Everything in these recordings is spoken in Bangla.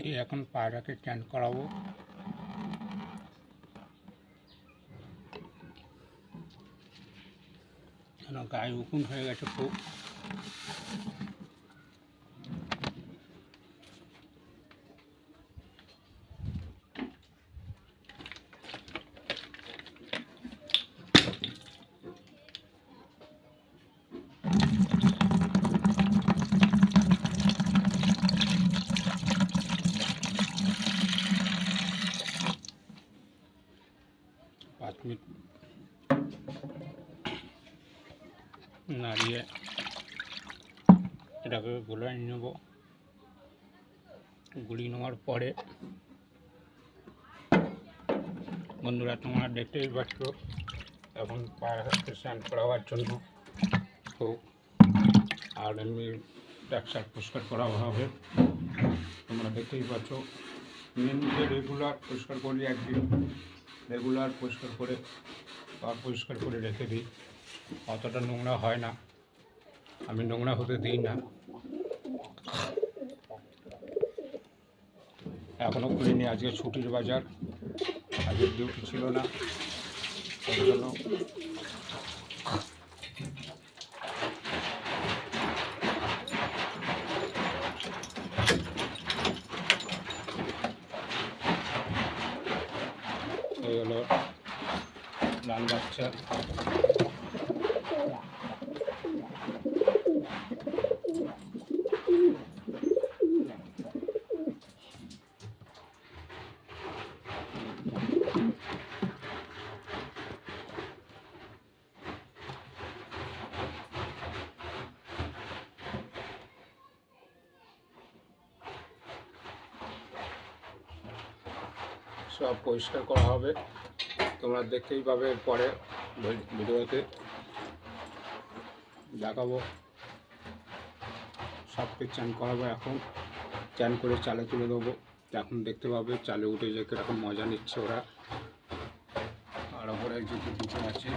এই এখন পায়রাকে স্ট্যান্ড করাবো। গায়ে উকুন হয়ে গেছে খুব। নাড়িয়ে এটাকে গুলিয়ে নেব। গুলিয়ে নেওয়ার পরে বন্ধুরা তোমরা দেখতেই পাচ্ছ এখন পায়রাকে স্নান করাবার জন্য খুব আর এমনি ট্যাক্সার পরিষ্কার করা হবে। তোমরা দেখতেই পাচ্ছ নিয়মিত রেগুলার পরিষ্কার করি, একদিন রেগুলার পরিষ্কার করে পরিষ্কার করে রেখে দিই। অতটা নোংরা হয় না, আমি নোংরা হতে দিই না। এখনও খুলিনি, আজকে ছুটির বাজার, আজকের ডিউটি ছিল না, তার জন্য এই হলো লাল বাচ্চা। সব পরিষ্কার করা হবে, তোমরা দেখতেই পাবে পরে ভিডিওতে দেখাবো। সবকে চান করাবো, এখন চান করে চালে তুলে দেবো। এখন দেখতে পাবে চালে উঠে যে কীরকম মজা নিচ্ছে ওরা। আর ওপরে যে কিছু আছে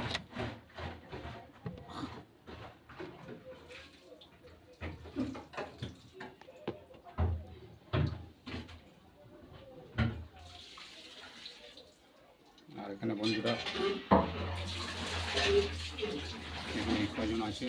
আর এখানে বন্ধুরা এখানে কজন আছে।